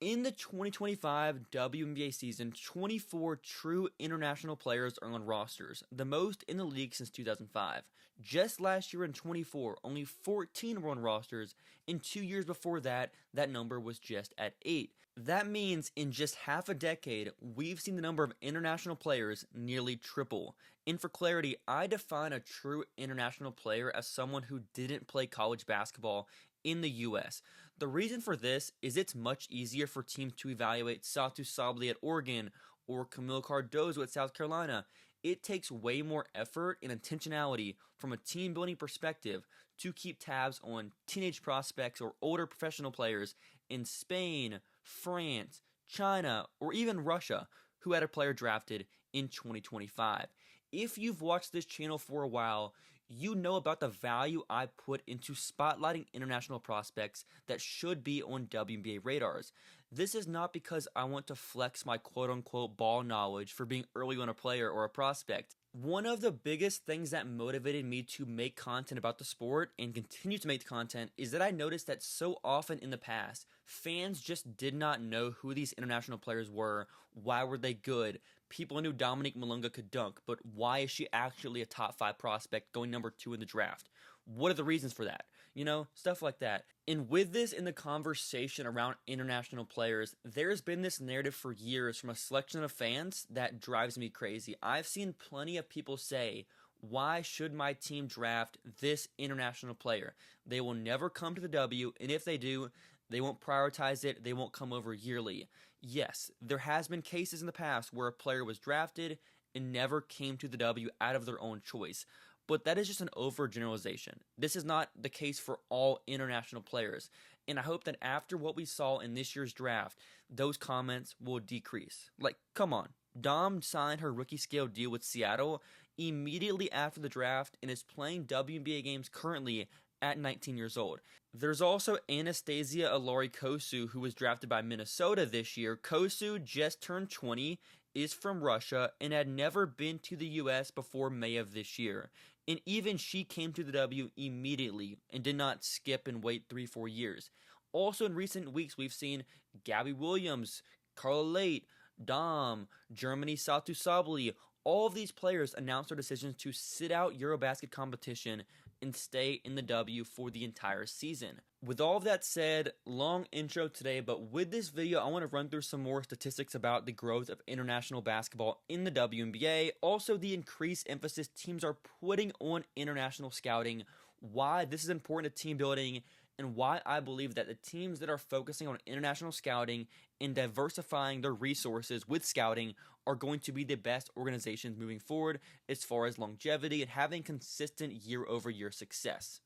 In the 2025 WNBA season, 24 true international players are on rosters, the most in the league since 2005. Just last year in 24, only 14 were on rosters, and 2 years before that, that number was just at 8. That means in just half a decade, we've seen the number of international players nearly triple. And for clarity, I define a true international player as someone who didn't play college basketball in the US. The reason for this is it's much easier for teams to evaluate Satou Sabally at Oregon or Camille Cardozo at South Carolina. It takes way more effort and intentionality from a team building perspective to keep tabs on teenage prospects or older professional players in Spain, France, China, or even Russia who had a player drafted in 2025. If you've watched this channel for a while, you know about the value I put into spotlighting international prospects that should be on WNBA radars. This is not because I want to flex my quote-unquote ball knowledge for being early on a player or a prospect. One of the biggest things that motivated me to make content about the sport and continue to make content is that I noticed that so often in the past, fans just did not know who these international players were, why were they good. People knew Dominique Malunga could dunk, but why is she actually a top 5 prospect going number 2 in the draft? What are the reasons for that? You know, stuff like that. And with this in the conversation around international players, there's been this narrative for years from a selection of fans that drives me crazy. I've seen plenty of people say, why should my team draft this international player? They will never come to the W, and if they do, they won't prioritize it, they won't come over yearly. Yes, there has been cases in the past where a player was drafted and never came to the W out of their own choice. But that is just an overgeneralization. This is not the case for all international players. And I hope that after what we saw in this year's draft, those comments will decrease. Like, come on. Dom signed her rookie scale deal with Seattle immediately after the draft and is playing WNBA games currently at 19 years old. There's also Anastasia Alari-Kosu, who was drafted by Minnesota this year. Kosu just turned 20, is from Russia, and had never been to the US before May of this year. And even she came to the W immediately and did not skip and wait 3-4 years. Also in recent weeks, we've seen Gabby Williams, Carla Late, Dom, Germany Satou Sabally. All of these players announced their decisions to sit out Eurobasket competition and stay in the W for the entire season. With all of that said, long intro today, but with this video, I want to run through some more statistics about the growth of international basketball in the WNBA, also the increased emphasis teams are putting on international scouting, why this is important to team building, and why I believe that the teams that are focusing on international scouting and diversifying their resources with scouting are going to be the best organizations moving forward as far as longevity and having consistent year-over-year success.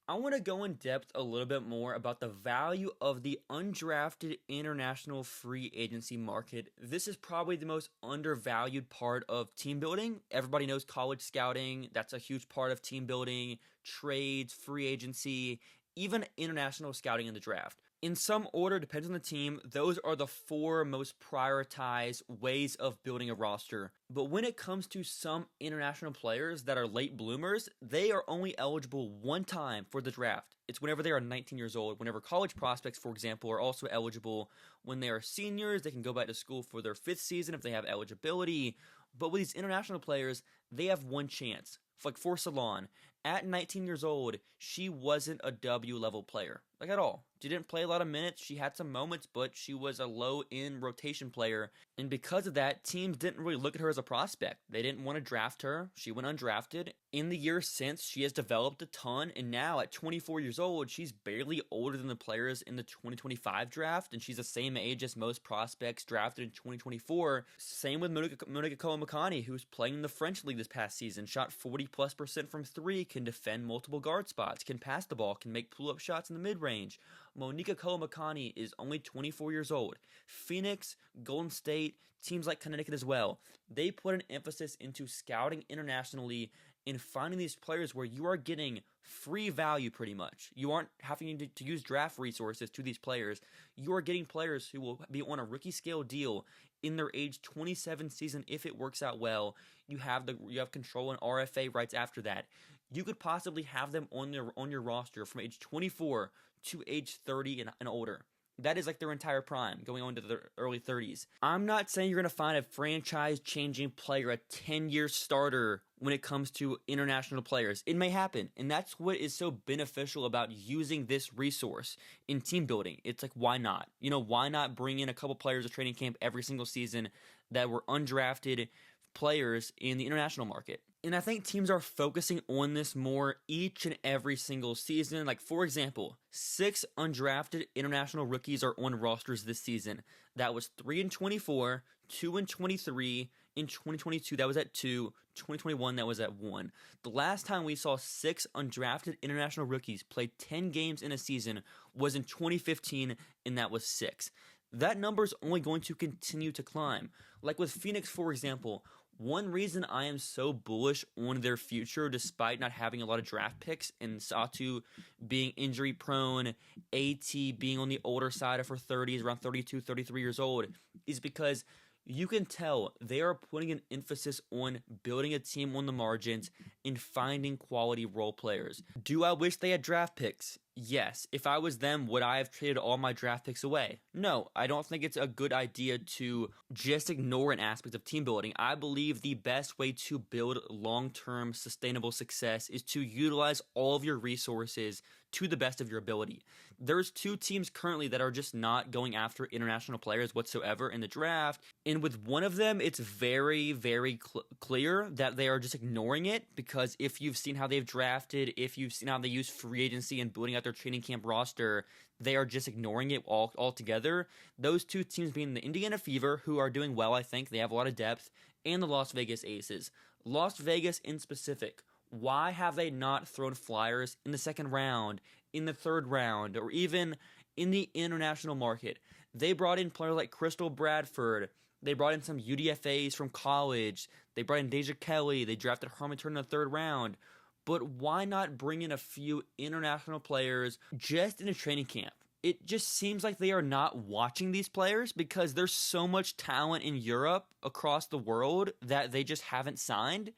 I want to go in depth a little bit more about the value of the undrafted international free agency market. This is probably the most undervalued part of team building. Everybody knows college scouting. That's a huge part of team building, trades, free agency, even international scouting in the draft. In some order, depends on the team, those are the 4 most prioritized ways of building a roster. But when it comes to some international players that are late bloomers, they are only eligible one time for the draft. It's whenever they are 19 years old. Whenever college prospects, for example, are also eligible. When they are seniors, they can go back to school for their 5th season if they have eligibility. But with these international players, they have one chance. Like for Salon, at 19 years old, she wasn't a W level player, like at all. She didn't play a lot of minutes, she had some moments, but she was a low-end rotation player, and because of that, teams didn't really look at her as a prospect. They didn't want to draft her, she went undrafted. In the years since, she has developed a ton, and now at 24 years old, she's barely older than the players in the 2025 draft, and she's the same age as most prospects drafted in 2024. Same with Monica Koa-Makani, who's playing in the French League this past season, shot 40+% from 3, can defend multiple guard spots, can pass the ball, can make pull-up shots in the mid-range. Monica Koa-Makani is only 24 years old. Phoenix, Golden State, teams like Connecticut as well, they put an emphasis into scouting internationally and finding these players where you are getting free value pretty much. You aren't having to use draft resources to these players. You are getting players who will be on a rookie scale deal in their age 27 season if it works out well. You have control and RFA rights after that. You could possibly have them on your roster from age 24 to age 30 and older. That is like their entire prime, going on to their early 30s. I'm not saying you're going to find a franchise-changing player, a 10-year starter when it comes to international players. It may happen, and that's what is so beneficial about using this resource in team building. It's like, why not? Why not bring in a couple players to training camp every single season that were undrafted players in the international market? And I think teams are focusing on this more each and every single season. Like, for example, 6 undrafted international rookies are on rosters this season. That was 3 in 24, 2 in 23, in 2022 that was at 2, 2021 that was at 1. The last time we saw 6 undrafted international rookies play 10 games in a season was in 2015, and that was 6. That number is only going to continue to climb. Like with Phoenix, for example, one reason I am so bullish on their future, despite not having a lot of draft picks, and Satu being injury prone, AT being on the older side of her 30s, around 32, 33 years old, is because you can tell they are putting an emphasis on building a team on the margins and finding quality role players. Do I wish they had draft picks? Yes. If I was them, would I have traded all my draft picks away? No, I don't think it's a good idea to just ignore an aspect of team building. I believe the best way to build long-term sustainable success is to utilize all of your resources to the best of your ability. There's 2 teams currently that are just not going after international players whatsoever in the draft, and with one of them, it's very, very clear that they are just ignoring it, because if you've seen how they've drafted, if you've seen how they use free agency and building out their training camp roster, they are just ignoring it altogether. Those 2 teams being the Indiana Fever, who are doing well, I think. They have a lot of depth, and the Las Vegas Aces. Las Vegas in specific. Why have they not thrown flyers in the 2nd round, in the 3rd round, or even in the international market? They brought in players like Crystal Bradford. They brought in some UDFAs from college. They brought in Deja Kelly. They drafted Harmon Turner in the 3rd round. But why not bring in a few international players just in a training camp? It just seems like they are not watching these players because there's so much talent in Europe across the world that they just haven't signed.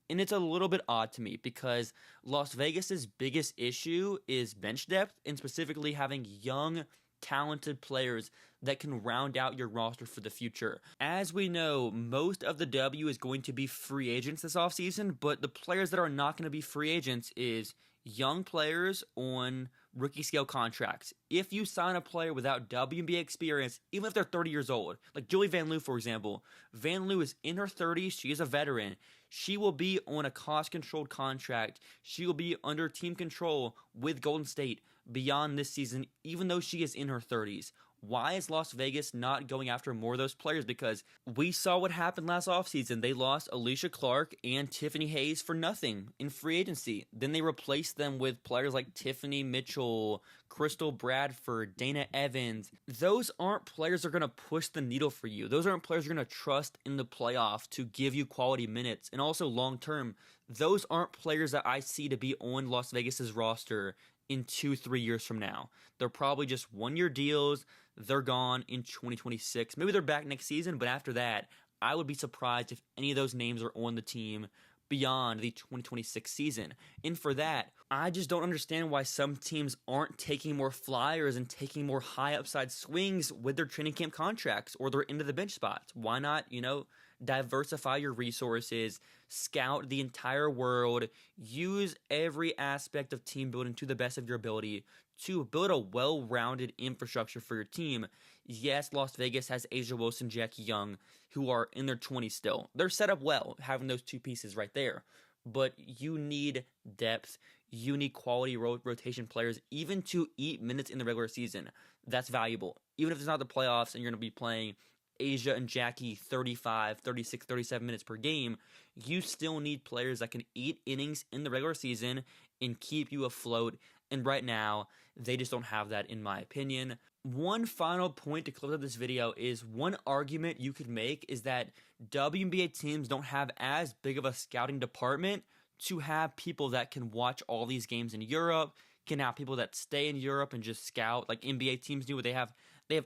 And it's a little bit odd to me because Las Vegas's biggest issue is bench depth, and specifically having young, talented players that can round out your roster for the future. As we know, most of the W is going to be free agents this offseason, but the players that are not going to be free agents is young players on rookie scale contracts. If you sign a player without WNBA experience, even if they're 30 years old, like Julie Van Loo, for example, Van Loo is in her 30s, she is a veteran. She will be on a cost-controlled contract. She will be under team control with Golden State beyond this season, even though she is in her 30s. Why is Las Vegas not going after more of those players? Because we saw what happened last offseason. They lost Alicia Clark and Tiffany Hayes for nothing in free agency. Then they replaced them with players like Tiffany Mitchell, Crystal Bradford, Dana Evans. Those aren't players that are going to push the needle for you. Those aren't players you're going to trust in the playoff to give you quality minutes. And also long-term, those aren't players that I see to be on Las Vegas's roster in 2-3 years from now. They're probably just 1-year deals. They're gone in 2026. Maybe they're back next season, but after that, I would be surprised if any of those names are on the team beyond the 2026 season. And for that, I just don't understand why some teams aren't taking more flyers and taking more high upside swings with their training camp contracts or their end of the bench spots. Why not, diversify your resources, scout the entire world, use every aspect of team building to the best of your ability to build a well-rounded infrastructure for your team. Yes, Las Vegas has Asia Wilson, Jackie Young, who are in their 20s still. They're set up well, having those 2 pieces right there. But you need depth. You need quality rotation players, even to eat minutes in the regular season. That's valuable. Even if it's not the playoffs and you're going to be playing Asia and Jackie 35, 36, 37 minutes per game, you still need players that can eat innings in the regular season and keep you afloat. And right now, they just don't have that, in my opinion. One final point to close out this video is one argument you could make is that WNBA teams don't have as big of a scouting department to have people that can watch all these games in Europe, can have people that stay in Europe and just scout like NBA teams do. They have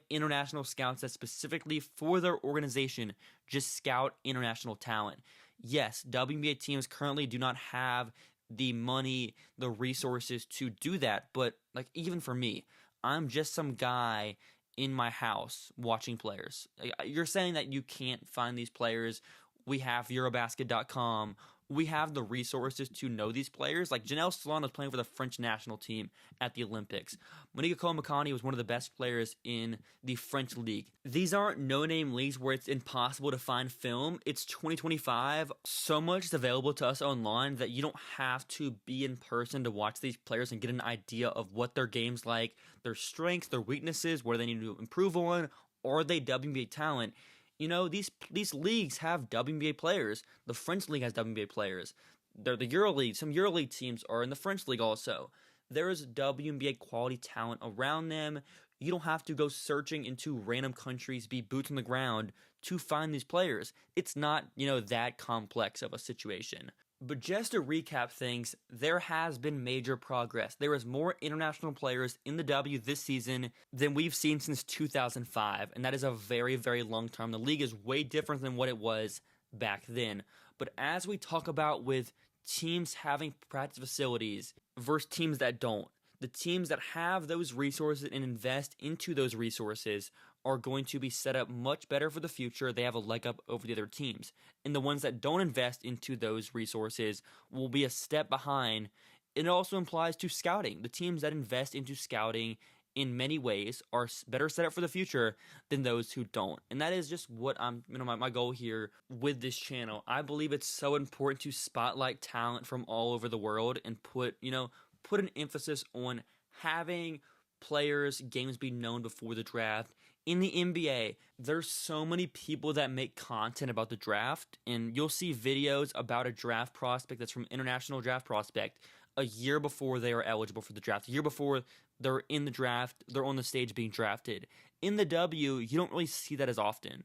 international scouts that specifically for their organization just scout international talent. Yes, WNBA teams currently do not have the money, the resources to do that, but like even for me, I'm just some guy in my house watching players. You're saying that you can't find these players. We have Eurobasket.com. We have the resources to know these players. Like Janelle Solana is playing for the French national team at the Olympics. Monika Komakani was one of the best players in the French league. These aren't no-name leagues where it's impossible to find film. It's 2025. So much is available to us online that you don't have to be in person to watch these players and get an idea of what their game's like, their strengths, their weaknesses, where they need to improve on. Are they WNBA talent? You know, these leagues have WNBA players. The French league has WNBA players. They're the EuroLeague. Some EuroLeague teams are in the French league also. There is WNBA quality talent around them. You don't have to go searching into random countries, be boots on the ground to find these players. It's not, that complex of a situation. But just to recap things, there has been major progress. There is more international players in the W this season than we've seen since 2005, and that is a very, very long time. The league is way different than what it was back then. But as we talk about with teams having practice facilities versus teams that don't, the teams that have those resources and invest into those resources are going to be set up much better for the future. They have a leg up over the other teams. And the ones that don't invest into those resources will be a step behind. It also applies to scouting. The teams that invest into scouting in many ways are better set up for the future than those who don't. And that is just what my goal here with this channel. I believe it's so important to spotlight talent from all over the world and put an emphasis on having players' games be known before the draft. In the NBA, there's so many people that make content about the draft, and you'll see videos about a draft prospect that's from International Draft Prospect a year before they are eligible for the draft, a year before they're in the draft, they're on the stage being drafted. In the W, you don't really see that as often.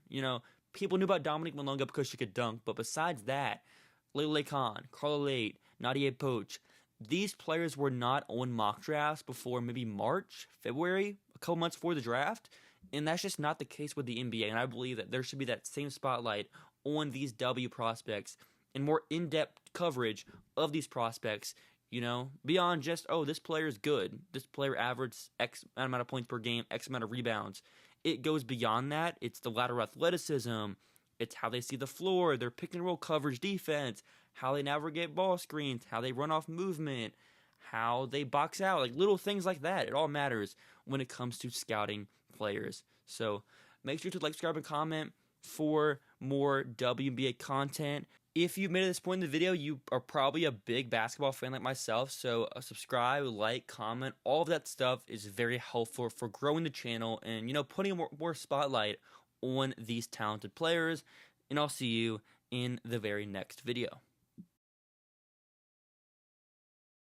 People knew about Dominique Malonga because she could dunk, but besides that, Lele Khan, Carla Late, Nadia Poach, these players were not on mock drafts before maybe March, February, a couple months before the draft. And that's just not the case with the NBA. And I believe that there should be that same spotlight on these W prospects and more in-depth coverage of these prospects, beyond just, this player is good. This player averaged X amount of points per game, X amount of rebounds. It goes beyond that. It's the lateral athleticism. It's how they see the floor, their pick and roll coverage defense, how they navigate ball screens, how they run off movement, how they box out, like little things like that. It all matters when it comes to scouting players. So make sure to like, subscribe, and comment for more WNBA content. If you've made it to this point in the video, you are probably a big basketball fan like myself. So subscribe, like, comment, all of that stuff is very helpful for growing the channel and, putting more spotlight on these talented players. And I'll see you in the very next video.